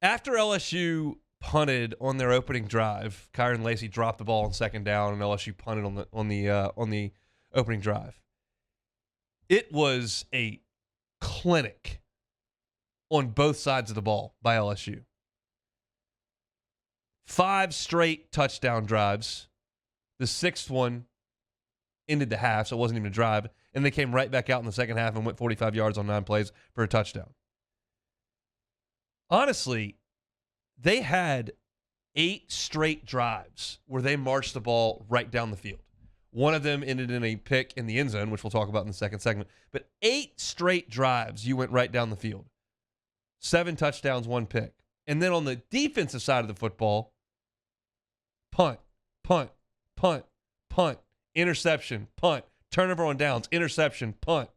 After LSU punted on their opening drive, Kyron Lacey dropped the ball on second down, and LSU punted on the opening drive. It was a clinic on both sides of the ball by LSU. 5 straight touchdown drives. The 6th one ended the half, so it wasn't even a drive. And they came right back out in the second half and went 45 yards on 9 plays for a touchdown. Honestly, they had 8 straight drives where they marched the ball right down the field. One of them ended in a pick in the end zone, which we'll talk about in the second segment. But 8 straight drives, you went right down the field. 7 touchdowns, 1 pick. And then on the defensive side of the football, punt, punt, punt, punt, interception, punt, turnover on downs, interception, punt.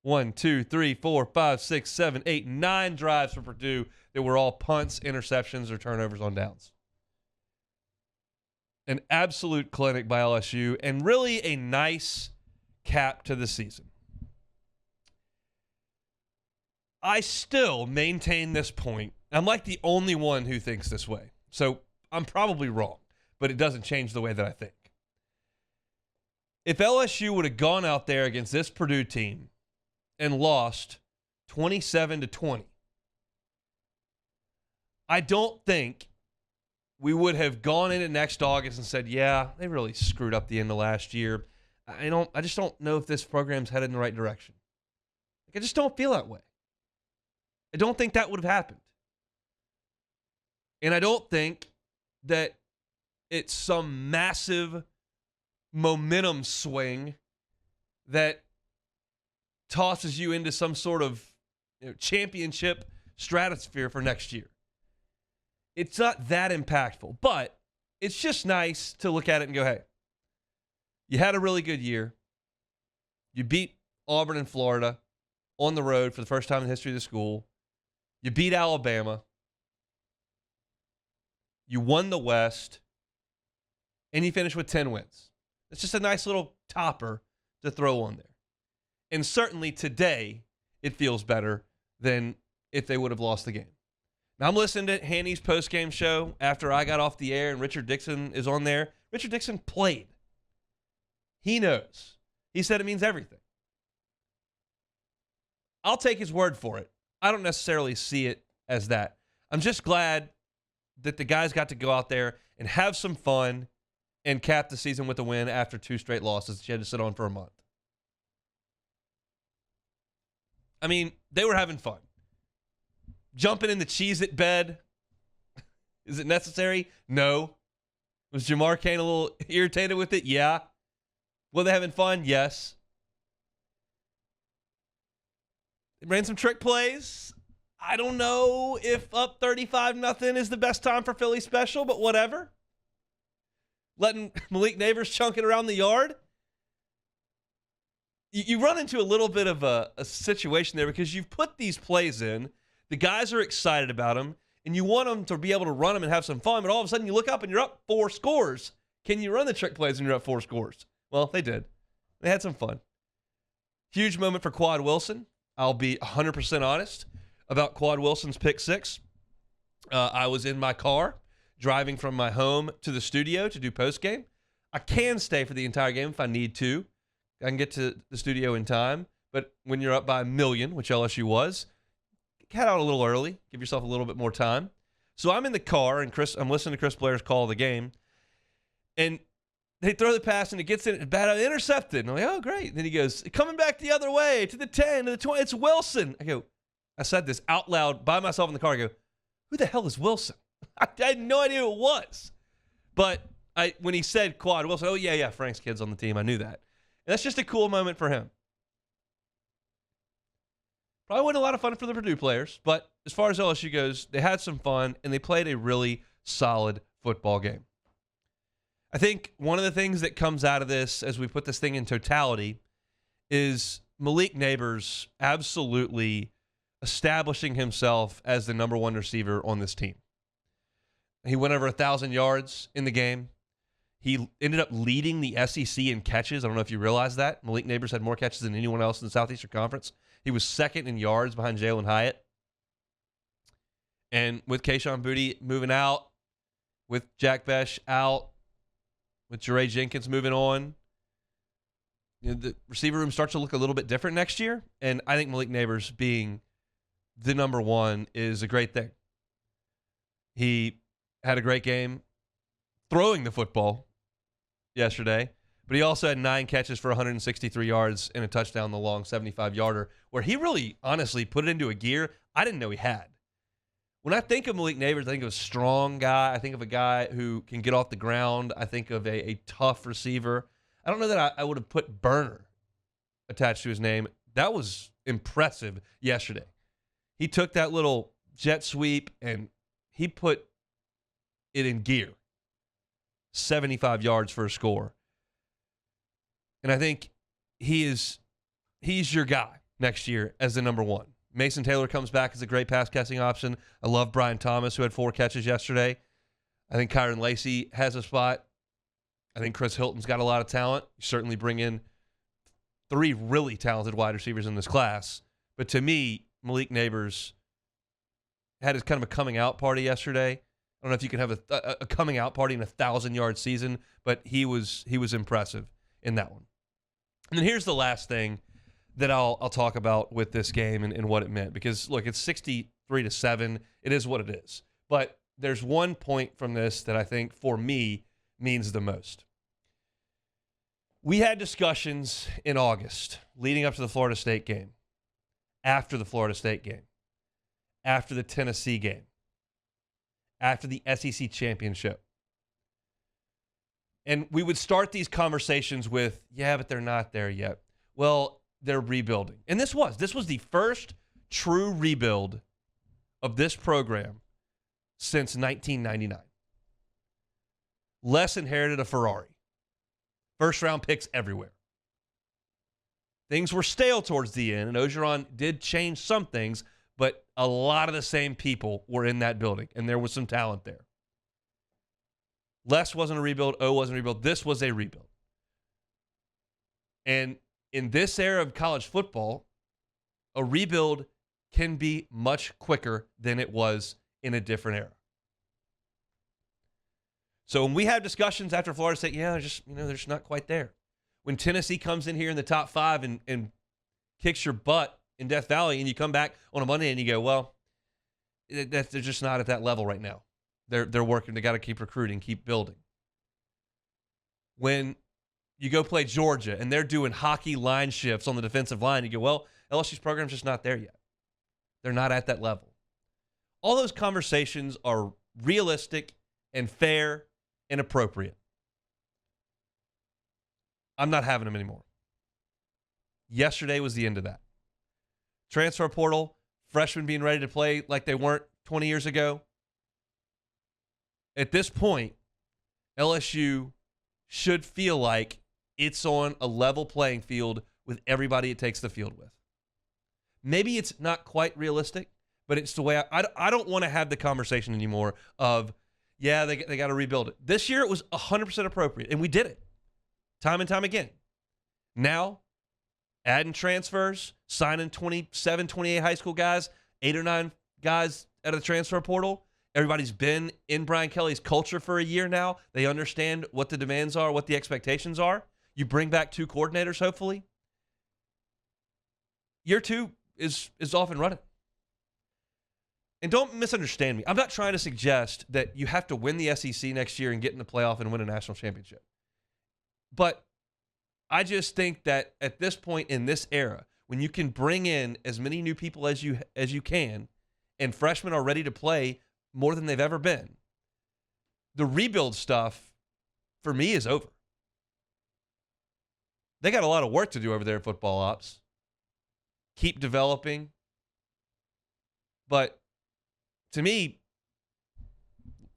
1, 2, 3, 4, 5, 6, 7, 8, 9 drives for Purdue that were all punts, interceptions, or turnovers on downs. An absolute clinic by LSU, and really a nice cap to the season. I still maintain this point. I'm like the only one who thinks this way. So I'm probably wrong, but it doesn't change the way that I think. If LSU would have gone out there against this Purdue team and lost 27-20, I don't think we would have gone into next August and said, yeah, they really screwed up the end of last year. I just don't know if this program's headed in the right direction. I just don't feel that way. I don't think that would have happened. And I don't think that it's some massive momentum swing that tosses you into some sort of championship stratosphere for next year. It's not that impactful, but it's just nice to look at it and go, hey, you had a really good year. You beat Auburn and Florida on the road for the first time in the history of the school. You beat Alabama. You won the West. And you finished with 10 wins. It's just a nice little topper to throw on there. And certainly today, it feels better than if they would have lost the game. Now, I'm listening to Hanny's postgame show after I got off the air and Richard Dixon is on there. Richard Dixon played. He knows. He said it means everything. I'll take his word for it. I don't necessarily see it as that. I'm just glad that the guys got to go out there and have some fun and cap the season with a win after 2 straight losses that you had to sit on for a month. I mean, they were having fun. Jumping in the Cheez-It bed. Is it necessary? No. Was Jamar Cain a little irritated with it? Yeah. Were they having fun? Yes. They ran some trick plays. I don't know if up 35-0 is the best time for Philly special, but whatever. Letting Malik Neighbors chunk it around the yard. You run into a little bit of a situation there because you've put these plays in. The guys are excited about them, and you want them to be able to run them and have some fun, but all of a sudden you look up and you're up 4 scores. Can you run the trick plays when you're up 4 scores? Well, they did. They had some fun. Huge moment for Quad Wilson. I'll be 100% honest about Quad Wilson's pick 6. I was in my car driving from my home to the studio to do postgame. I can stay for the entire game if I need to. I can get to the studio in time. But when you're up by 1 million, which LSU was, head out a little early. Give yourself a little bit more time. So I'm in the car, and I'm listening to Chris Blair's call of the game. And they throw the pass, and it gets in, bad, intercepted. And I'm like, oh, great. And then he goes, coming back the other way to the 10, to the 20. It's Wilson. I said this out loud by myself in the car. I go, who the hell is Wilson? I had no idea who it was. But when he said Quad Wilson, oh, yeah, Frank's kid's on the team. I knew that. And that's just a cool moment for him. Probably wasn't a lot of fun for the Purdue players, but as far as LSU goes, they had some fun, and they played a really solid football game. I think one of the things that comes out of this as we put this thing in totality is Malik Neighbors absolutely establishing himself as the number 1 receiver on this team. He went over 1,000 yards in the game. He ended up leading the SEC in catches. I don't know if you realize that. Malik Neighbors had more catches than anyone else in the Southeastern Conference. He was second in yards behind Jalen Hyatt. And with Kayshon Boutte moving out, with Jack Besh out, with Jeray Jenkins moving on, the receiver room starts to look a little bit different next year. And I think Malik Neighbors being the number one is a great thing. He had a great game throwing the football yesterday, but he also had 9 catches for 163 yards and a touchdown, the long 75-yarder, where he really, honestly, put it into a gear I didn't know he had. When I think of Malik Neighbors, I think of a strong guy. I think of a guy who can get off the ground. I think of a tough receiver. I don't know that I would have put burner attached to his name. That was impressive yesterday. He took that little jet sweep and he put it in gear. 75 yards for a score. And I think he's your guy next year as the number one. Mason Taylor comes back as a great pass catching option. I love Brian Thomas, who had 4 catches yesterday. I think Kyron Lacey has a spot. I think Chris Hilton's got a lot of talent. You certainly bring in 3 really talented wide receivers in this class. But to me, Malik Neighbors had his kind of a coming out party yesterday. I don't know if you can have a coming out party in a 1,000-yard season, but he was impressive in that one. And then here's the last thing that I'll talk about with this game and what it meant. Because, look, it's 63-7. It is what it is. But there's one point from this that I think, for me, means the most. We had discussions in August leading up to the Florida State game, after the Florida State game, after the Tennessee game, after the SEC championship. And we would start these conversations with, yeah, but they're not there yet. Well, they're rebuilding. And this was the first true rebuild of this program since 1999. Les inherited a Ferrari. First-round picks everywhere. Things were stale towards the end, and Orgeron did change some things, but a lot of the same people were in that building, and there was some talent there. Les wasn't a rebuild. O wasn't a rebuild. This was a rebuild. And in this era of college football, a rebuild can be much quicker than it was in a different era. So when we have discussions after Florida State, they're just not quite there. When Tennessee comes in here in the top 5 and kicks your butt in Death Valley, and you come back on a Monday and you go, well, they're just not at that level right now. They're working. They got to keep recruiting, keep building. When you go play Georgia and they're doing hockey line shifts on the defensive line, you go, well, LSU's program's just not there yet. They're not at that level. All those conversations are realistic and fair and appropriate. I'm not having them anymore. Yesterday was the end of that. Transfer portal, freshmen being ready to play like they weren't 20 years ago. At this point, LSU should feel like it's on a level playing field with everybody it takes the field with. Maybe it's not quite realistic, but it's the way I don't want to have the conversation anymore of, they got to rebuild it. This year it was 100% appropriate, and we did it time and time again. Now, adding transfers, signing 27, 28 high school guys, 8 or 9 guys out of the transfer portal. Everybody's been in Brian Kelly's culture for a year now. They understand what the demands are, what the expectations are. You bring back 2 coordinators, hopefully. Year 2 is off and running. And don't misunderstand me. I'm not trying to suggest that you have to win the SEC next year and get in the playoff and win a national championship. But I just think that at this point in this era, when you can bring in as many new people as you can, and freshmen are ready to play more than they've ever been, the rebuild stuff, for me, is over. They got a lot of work to do over there at football ops. Keep developing. But to me,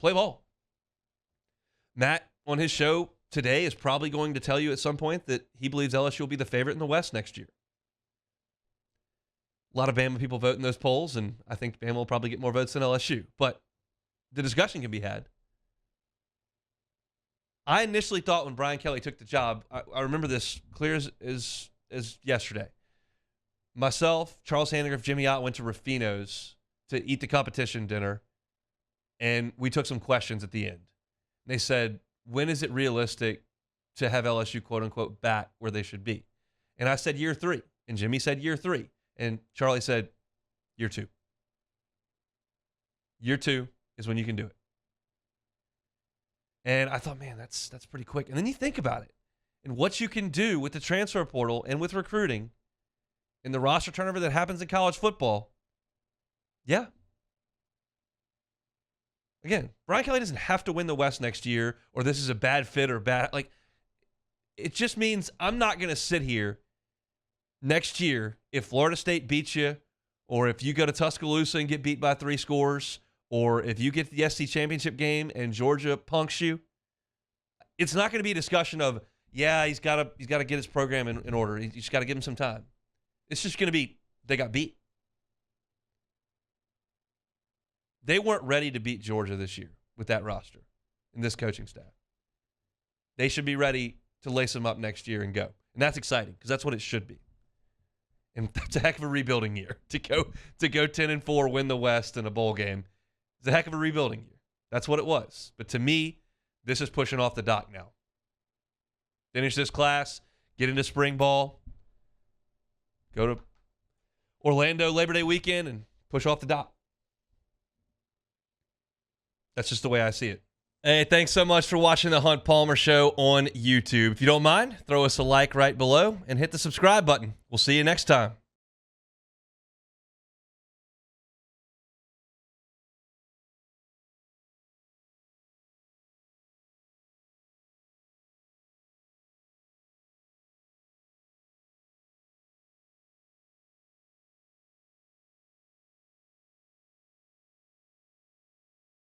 play ball. Matt, on his show today, is probably going to tell you at some point that he believes LSU will be the favorite in the West next year. A lot of Bama people vote in those polls, and I think Bama will probably get more votes than LSU. But the discussion can be had. I initially thought when Brian Kelly took the job, I remember this clear as yesterday. Myself, Charles Handicraft, Jimmy Ott went to Rufino's to eat the competition dinner, and we took some questions at the end. They said, when is it realistic to have LSU, quote unquote, back where they should be? And I said year 3. And Jimmy said year 3. And Charlie said year 2. Year 2 is when you can do it. And I thought, man, that's pretty quick. And then you think about it and what you can do with the transfer portal and with recruiting and the roster turnover that happens in college football. Yeah. Again, Brian Kelly doesn't have to win the West next year, or this is a bad fit or bad. Like, it just means I'm not going to sit here next year if Florida State beats you, or if you go to Tuscaloosa and get beat by 3 scores, or if you get to the SC championship game and Georgia punks you. It's not going to be a discussion of, yeah, he's got to get his program in order. You just got to give him some time. It's just going to be they got beat. They weren't ready to beat Georgia this year with that roster and this coaching staff. They should be ready to lace them up next year and go. And that's exciting because that's what it should be. And that's a heck of a rebuilding year to go 10-4, win the West in a bowl game. It's a heck of a rebuilding year. That's what it was. But to me, this is pushing off the dock now. Finish this class, get into spring ball, go to Orlando Labor Day weekend, and push off the dock. That's just the way I see it. Hey, thanks so much for watching the Hunt Palmer Show on YouTube. If you don't mind, throw us a like right below and hit the subscribe button. We'll see you next time.